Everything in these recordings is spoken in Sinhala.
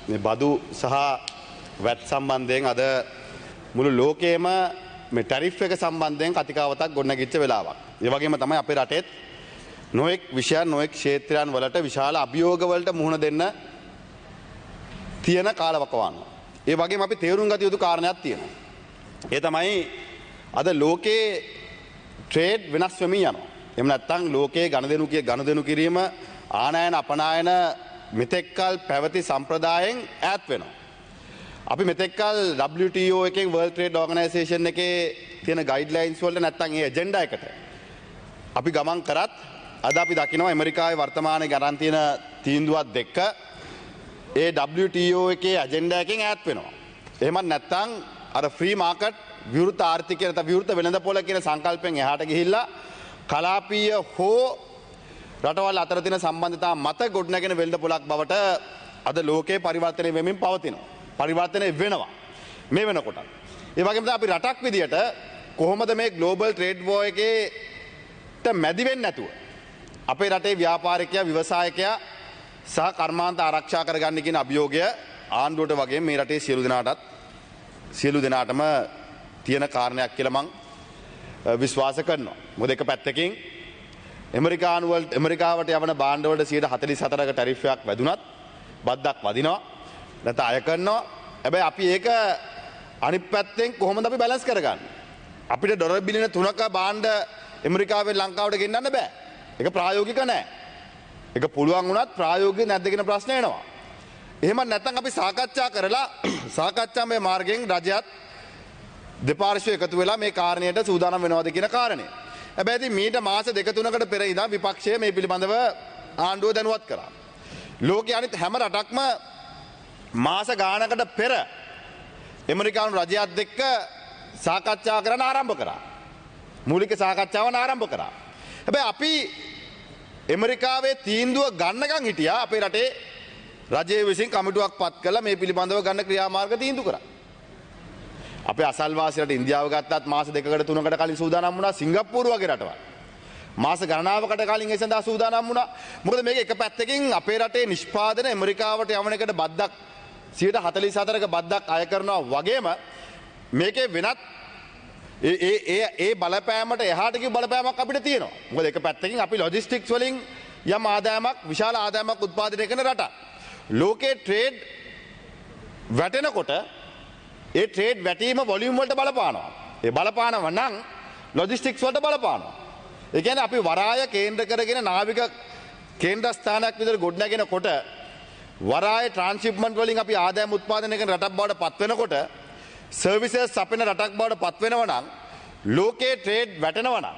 මේ බදු සහ වැට් සම්බන්ධයෙන් අද මුළු ලෝකයේම මේ ටැරිෆ් එක සම්බන්ධයෙන් කතිකාවතක් ගොඩනැගිච්ච වෙලාවක්. ඒ වගේම තමයි අපේ රටේත් නොඑක් විෂයන් නොඑක් ක්ෂේත්‍රයන් වලට විශාල අභියෝග වලට මුහුණ දෙන්න තියෙන කාලවකවානුව. ඒ වගේම අපි තේරුම් ගත යුතු කාරණයක් තියෙනවා. ඒ තමයි අද ලෝකයේ ට්‍රේඩ් වෙනස් වෙමින් යනවා. එහෙම නැත්නම් ලෝකයේ ගනුදෙනු කිරීම ආනයන අපනයන මෙතෙක්කල් පැවති සම්ප්‍රදායෙන් ඈත් වෙනවා. අපි මෙතෙක්කල් WTO එකේ World Trade Organization එකේ තියෙන ගයිඩ්ලයින්ස් වලට නැත්නම් ඒ ඇජෙන්ඩා එකට අපි ගමන් කරත් අද අපි දකිනවා ඇමරිකාවේ වර්තමානයේ ගණන් තියෙන තීන්දුවත් එක්ක ඒ WTO එකේ ඇජෙන්ඩා එකෙන් ඈත් වෙනවා. එහෙමත් නැත්නම් අර ෆ්‍රී මාකට් විවෘත ආර්ථිකය නැත්නම් විවෘත වෙළඳපොළ කියන සංකල්පයෙන් එහාට ගිහිල්ලා කලාපීය හෝ රටවල් අතර තියෙන සම්බන්ධතා මත ගොඩනැගෙන වෙළඳපොළක් බවට අද ලෝකේ පරිවර්තනය වෙමින් පවතිනවා. පරිවර්තනය වෙනවා මේ වෙනකොට. ඒ වගේම තමයි අපි රටක් විදියට කොහොමද මේ ග්ලෝබල් ට්‍රේඩ් වෝර් එකේට මැදි වෙන්නේ නැතුව අපේ රටේ ව්‍යාපාරිකයා ව්‍යවසායකයා සහ කර්මාන්ත ආරක්ෂා කරගන්න කියන අභියෝගය ආණ්ඩුවට වගේ මේ රටේ සියලු දෙනාටම තියෙන කාරණයක් කියලා මම විශ්වාස කරනවා. මොකද එක පැත්තකින් ඇමරිකාවට යවන භාණ්ඩ වලට 44% ටැරිෆ් එකක් වැදුනත් බද්දක් වදිනවා නැත්නම් අය කරනවා. හැබැයි අපි ඒක අනිත් පැත්තෙන් කොහොමද අපි බැලන්ස් කරගන්නේ? අපිට ඩොලර් බිලියන 3ක භාණ්ඩ ඇමරිකාවෙන් ලංකාවට ගෙන්නන්න බෑ. ඒක ප්‍රායෝගික නෑ. ඒක පුළුවන් වුණත් ප්‍රායෝගික නැද්ද කියන ප්‍රශ්න එනවා. එහෙම නැත්නම් අපි සාකච්ඡා කරලා සාකච්ඡාමය මාර්ගයෙන් රජයත් දෙපාර්ශ්වය එකතු වෙලා මේ කාරණයට සූදානම් වෙනවද කියන කාරණය. හැබැයි ඉතින් මීට මාස 2-3කට පෙර ඉඳන් විපක්ෂය මේ පිළිබඳව ආණ්ඩුව දැනුවත් කරා. ලෝකයේ අනිත් හැම රටක්ම මාස ගානකට පෙර ඇමරිකානු රජයත් එක්ක සාකච්ඡා කරන්න ආරම්භ කරා. මූලික සාකච්ඡාවන් ආරම්භ කරා. හැබැයි අපි ඇමරිකාවේ තීන්දුව ගන්නකම් හිටියා අපේ රටේ රජය විසින් කමිටුවක් පත් කළා මේ පිළිබඳව ගන්න ක්‍රියාමාර්ග තීන්දුව කරා. අපේ අසල්වාසීලට ඉන්දියාව ගත්තත් මාස 2කට 3කට කලින් සූදානම් වුණා. සිංගප්පූරු වගේ රටවල් මාස ගණනාවකට කලින් ඒ සඳහා සූදානම් වුණා. මොකද මේක එක පැත්තකින් අපේ රටේ නිෂ්පාදන ඇමරිකාවට යවන එකට බද්දක් 44ක බද්දක් අය කරනවා වගේම මේකේ වෙනත් ඒ බලපෑමට එහාට ගිය බලපෑමක් අපිට තියෙනවා. මොකද එක පැත්තකින් අපි ලොජිස්ටික්ස් වලින් යම් ආදායමක් විශාල ආදායමක් උත්පාදනය කරන රටක්. ලෝකේ ට්‍රේඩ් වැටෙනකොට ඒ ට්‍රේඩ් වැටීම වොලියුම් වලට බලපානවා. ඒ බලපානවා නම් ලොජිස්ටික්ස් වලට බලපානවා. ඒ කියන්නේ අපි වරාය කේන්ද්‍ර කරගෙන නාවික කේන්ද්‍රස්ථානයක් විදිහට ගොඩනගෙනකොට වරාය ට්‍රාන්ස්ෂිප්මන්ට් වලින් අපි ආදායම උත්පාදනය කරන රටක් බවට පත් වෙනකොට සර්විසස් අපෙන රටක් බවට පත් වෙනවා නම් ලෝකේ ට්‍රේඩ් වැටෙනවා නම්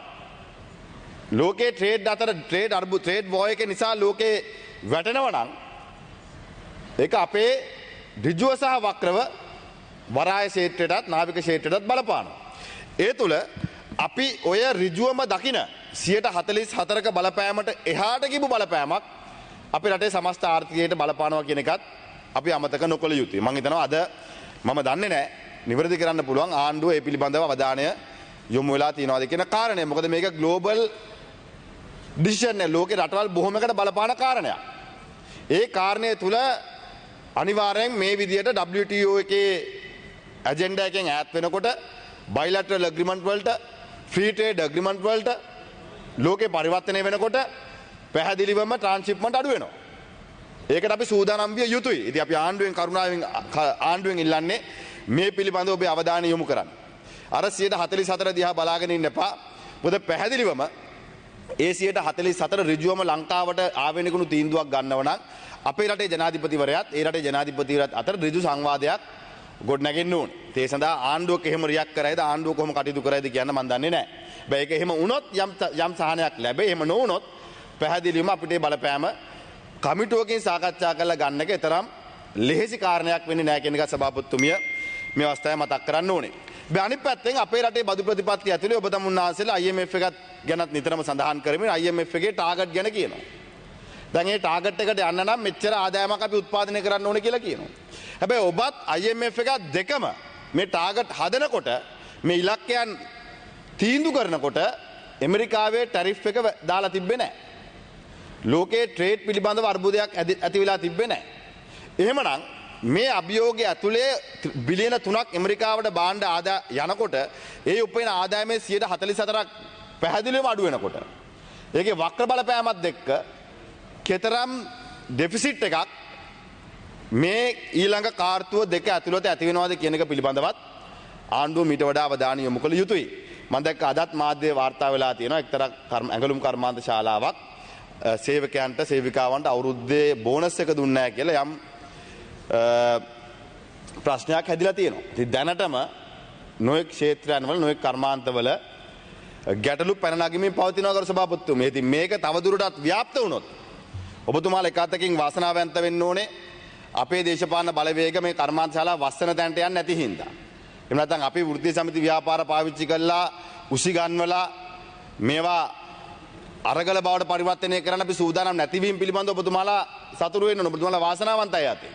ලෝකේ ට්‍රේඩ් අතර ට්‍රේඩ් වෝර් එක නිසා ලෝකේ වැටෙනවා නම් ඒක අපේ ඍජුව සහ වක්‍රව වරාය ක්ෂේත්‍රයටත් නාවික ක්ෂේත්‍රයටත් බලපානවා. ඒ තුල අපි ඔය ඍජුවම දකින 44ක බලපෑමට එහාට ගිහපු බලපෑමක් අපේ රටේ සමස්ත ආර්ථිකයට බලපානවා කියන එකත් අපි අමතක නොකළ යුතුයි. මම හිතනවා අද මම දන්නේ නැහැ නිවැරදි කරන්න පුළුවන් ආණ්ඩුව ඒ පිළිබඳව අවධානය යොමු වෙලා තියනවාද කියන කාරණය. මොකද මේක ග්ලෝබල් ඩිසිෂන් එක ලෝකේ රටවල් බොහොමකට බලපාන කාරණයක්. ඒ කාරණය තුල අනිවාර්යෙන් මේ විදියට WTO එකේ ඇජෙන්ඩා එකෙන් ඈත් වෙනකොට බයිලැටරල් ඇග්‍රීමන්ට් වලට ෆ්‍රී ට්‍රේඩ් ඇග්‍රීමන්ට් වලට ලෝකේ පරිවර්තනය වෙනකොට පැහැදිලිවම ට්‍රාන්ස්ෂිප්මන්ට් අඩු වෙනවා. ඒකට අපි සූදානම් විය යුතුයි. ඉතින් අපි ආණ්ඩුවෙන් ඉල්ලන්නේ මේ පිළිබඳව ඔබේ අවධානය යොමු කරන්න. අර 144 දිහා බලාගෙන ඉන්න එපා. මොකද පැහැදිලිවම ඒ 144 ඍජුවම ලංකාවට ආවෙනිකුණු තීන්දුවක් ගන්නව නම් අපේ රටේ ජනාධිපතිවරයාත් ඒ රටේ ජනාධිපතිවරයාත් අතර ඍජු සංවාදයක් ගොඩනගෙන්න ඕනේ. ඒ සඳහා ආණ්ඩුවක එහෙම රියැක්ට් කරයිද ආණ්ඩුව කොහොම කටයුතු කරයිද කියන්න මම දන්නේ නැහැ. හැබැයි ඒක එහෙම වුණොත් යම් සහනයක් ලැබෙයි. එහෙම නොවුනොත් පැහැදිලිවම අපිට බලපෑම කමිටුවකින් සාකච්ඡා කරලා ගන්න එක තරම් ලෙහෙසි කාරණයක් වෙන්නේ නැහැ කියන එක සභාපතිතුමිය මේ අවස්ථාවේ මතක් කරන්න ඕනේ. මේ අනිත් පැත්තෙන් අපේ රටේ බදු ප්‍රතිපත්තිය ඇතුලේ ඔබ තමුන්නාන්සේලා IMF එකත් ගැනත් නිතරම සඳහන් කරමින් IMF එකේ ටාගට් ගැන කියනවා. දැන් ඒ ටාගට් එකට යන්න නම් මෙච්චර ආදායමක් අපි උත්පාදනය කරන්න ඕනේ කියලා කියනවා. හැබැයි ඔබත් IMF එකත් දෙකම මේ ටාගට් හදනකොට මේ ඉලක්කයන් තීන්දුව කරනකොට ඇමරිකාවේ ටැරිෆ් එක දාලා තිබ්බේ නැහැ. ලෝකේ ට්‍රේඩ් පිළිබඳව අර්බුදයක් ඇති වෙලා තිබ්බේ නැහැ. එහෙමනම් මේ අභියෝගය ඇතුලේ බිලියන 3ක් ඇමරිකාවට බාණ්ඩ යනකොට ඒ උපයන ආදායමේ 44ක් පැහැදිලිවම අඩු වෙනකොට ඒකේ වක්‍ර බලපෑමත් එක්ක කතරම් ඩෙෆිසිට් එකක් මේ ඊළඟ කාර්තුව දෙක ඇතුළත ඇති වෙනවද කියන එක පිළිබඳවත් ආණ්ඩුව මීට වඩා අවධානය යොමු කළ යුතුයි. මම දැක්ක අදත් මාධ්‍ය වාර්තා වෙලා තියෙනවා එක්තරා ඇඟලුම් කර්මාන්ත ශාලාවක් සේවකයන්ට සේවිකාවන්ට අවුරුද්දේ බෝනස් එක දුන්නේ නැහැ කියලා යම් ප්‍රශ්නයක් හැදිලා තියෙනවා. ඉතින් දැනටම නොයෙක් ක්ෂේත්‍රයන්වල නොයෙක් කර්මාන්තවල ගැටලු පැන නගමින් පවතිනවා ගරු සභාපතිතුමනි. ඉතින් මේක තවදුරටත් ව්‍යාප්ත වුණොත් ඔබතුමාලා එක අතකින් වාසනාවන්ත වෙන්න ඕනේ අපේ දේශපාලන බලවේග මේ කර්මාන්ත ශාලා වස්සන තැනට යන්නේ නැති හින්දා. එහෙම නැත්නම් අපි වෘත්තීය සමිති ව්‍යාපාර පාවිච්චි කළා උසි ගන්වලා මේවා අරගල බවට පරිවර්තනය කරන්න අපි සූදානම් නැතිවීම පිළිබඳව ඔබතුමාලා සතුටු වෙන්න ඕන. ඔබතුමාලා වාසනාවන්තයි යතේ.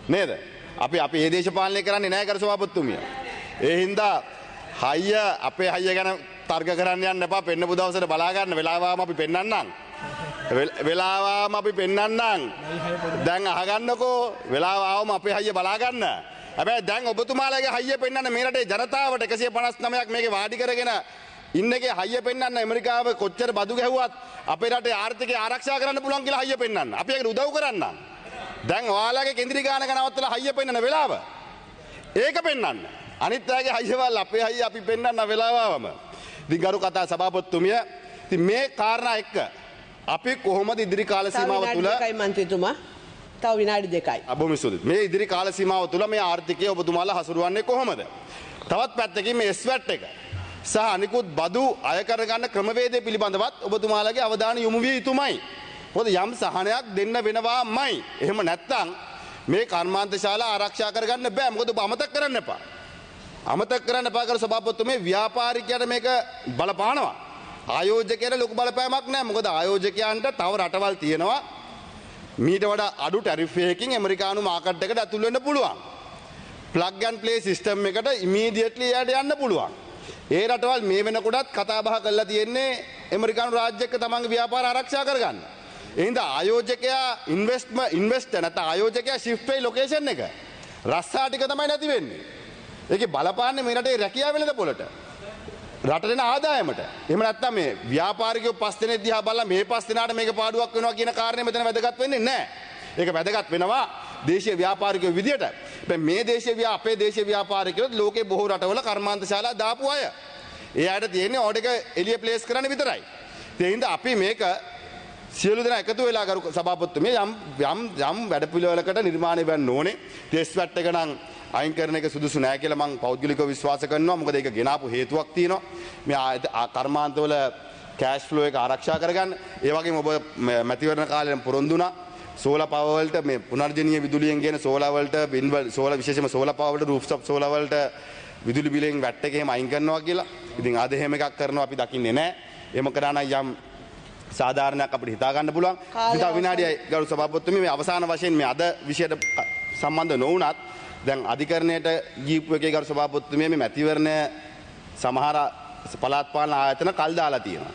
නේද? අපි මේ දේශපාලනය කරන්නේ නැහැ කර සභාපතිතුමිය. ඒ හින්දා හයිය අපේ හයිය ගැන තර්ක කරන්න යන්න එපා. පෙන්නපු දවසට බලා ගන්න වෙලාවම අපි පෙන්නන්නම්. වෙලාවම අපි පෙන්නන්නම්. දැන් අහගන්නකෝ වෙලාවම අපේ හයිය බලා ගන්න. හැබැයි දැන් ඔබතුමාලාගේ හයිය පෙන්නන්න මේ රටේ ජනතාවට 159ක් මේකේ වාඩි කරගෙන ඉන්නකේ හයිය පෙන්නන්න ඇමරිකාව කොච්චර බදු ගැහුවත් අපේ රටේ ආර්ථිකය ආරක්ෂා කරන්න පුළුවන් කියලා හයිය පෙන්නන්න. අපි ඒකට උදව් කරන්න. දැන් ඔයාලගේ කේන්ද්‍රීය ගානක නවත්තලා හයිය පෙන්නන වෙලාව. ඒක පෙන්නන්න. අනිත් අයගේ හයියවල් අපේ හයිය අපි පෙන්නන්න වෙලාවවම. ඉතින් ගරු කතා සභාපතිතුමිය ඉතින් මේ කාරණා එක්ක අපි කොහොමද ඉදිරි කාල සීමාව තුළ මන්ත්‍රීතුමා තව විනාඩි 2යි. බොහොම ස්තුතියි. මේ ඉදිරි කාල සීමාව තුළ මේ ආර්ථිකය ඔබතුමාලා හසුරුවන්නේ කොහොමද? තවත් පැත්තකින් මේ ස්වැට් එක සහ අනිකුත් බදු අය කරගන්න ක්‍රමවේදය පිළිබඳවත් ඔබතුමාලාගේ අවධානය යොමු විය යුතුමයි. මොකද යම් සහනයක් දෙන්න වෙනවාමයි. එහෙම නැත්නම් මේ කර්මාන්ත ශාලා ආරක්ෂා කරගන්න බෑ. මොකද ඔබ අමතක කරන්න එපා. අමතක කරන්න එපා කර සභාපතිතුමේ ව්‍යාපාරිකයට මේක බලපානවා. ආයෝජකයට ලොකු බලපෑමක් නැහැ. මොකද ආයෝජකයන්ට තව රටවල් තියෙනවා මීට වඩා අඩු ටැරිෆ් එකකින් ඇමරිකානු මාකට් එකට ඇතුල් වෙන්න පුළුවන්. ප්ලග් ඇන්ඩ් ප්ලේ සිස්ටම් එකට ඉමීඩියට්ලි එයාට යන්න පුළුවන්. ඒ රටවල් මේ වෙනකොටත් කතා බහ කරලා තියෙන්නේ ඇමරිකානු රාජ්‍ය එක්ක තමන්ගේ ව්‍යාපාර ආරක්ෂා කරගන්න. ඒ හින්දා ආයෝජකයා ඉන්වෙස්ටර් නැත්නම් ආයෝජකයා ෂිෆ්ට් වෙයි ලොකේෂන් එක. රස්සා ටික තමයි නැති වෙන්නේ. ඒකේ බලපාන්නේ මේ රටේ රැකියාව වෙළඳ පොළට. රටට එන ආදායමට. එහෙම නැත්නම් මේ ව්‍යාපාරිකයෝ 5 දෙනෙක් දිහා බලලා මේ 5 දෙනාට මේක පාඩුවක් වෙනවා කියන කාරණේ මෙතන වැදගත් වෙන්නේ නැහැ. ඒක වැදගත් වෙනවා දේශීය ව්‍යාපාරිකයෝ විදියට. මේ අපේ දේශීය ව්‍යාපාරිකයෝ ලෝකේ බොහෝ රටවල කර්මාන්ත ශාලා දාපු අය. ඒ අයට තියෙන්නේ ඕඩර් එක එළිය ප්ලේස් කරන්න විතරයි. ඒ හින්දා අපි මේක සියලු දෙනා එකතු වෙලා කරු සභාපතිතුමේ යම් වැඩපිළිවෙලකට නිර්මාණය වෙන්න ඕනේ. ටෙස්ට් වැට් එක නම් අයින් කරන එක සුදුසු නෑ කියලා මම පෞද්ගලිකව විශ්වාස කරනවා. මොකද ඒක ගෙනාපු හේතුවක් තියෙනවා. මේ කර්මාන්තවල කෑෂ් ෆ්ලෝ එක ආරක්ෂා කරගන්න. ඒ වගේම ඔබ මැතිවරණ කාලේ පොරොන්දු වුණා සෝලා පවර් වලට මේ පුනර්ජනීය විදුලියෙන් ගෙන සෝලා වලට සෝලා විශේෂයෙන්ම සෝලා පවර් වලට රූෆ්ටොප් සෝලා වලට විදුලි බිලෙන් වැට් එක එහෙම අයින් කරනවා කියලා. ඉතින් අද එහෙම එකක් කරනවා අපි දකින්නේ නෑ. එහෙම කරා නම් යම් සාධාරණයක් අපිට හිතා ගන්න පුළුවන්. ඉතින් විනාඩියයි ගරු සභාපතිතුමනි මේ අවසාන වශයෙන් මේ අද විෂයට සම්බන්ධ නොවුණත් දැන් අධිකරණයට ගියපු එකේ ගරු සභාපතිතුමිය මේ මැතිවරණය සමහර පළාත් පාලන ආයතන කල් දාලා තියෙනවා.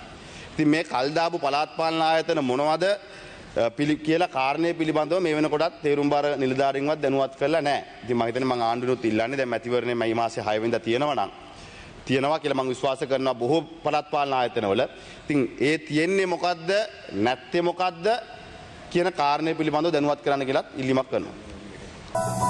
ඉතින් මේ කල් දාපු පළාත් පාලන ආයතන මොනවද කියලා කාරණේ පිළිබඳව මේ වෙනකොටත් තේරුම්බර නිලධාරීන්වත් දැනුවත් කරලා නැහැ. ඉතින් මම හිතන්නේ මම ආණ්ඩුවෙනුත් ඉල්ලන්නේ දැන් මැතිවරණය මේ මාසේ 6 වෙනිදා තියෙනවා කියලා මම විශ්වාස කරනවා බොහෝ පළාත් පාලන ආයතනවල. ඉතින් ඒ තියෙන්නේ මොකද්ද නැත්තේ මොකද්ද කියන කාරණේ පිළිබඳව දැනුවත් කරන්න කියලාත් ඉල්ලීමක් කරනවා.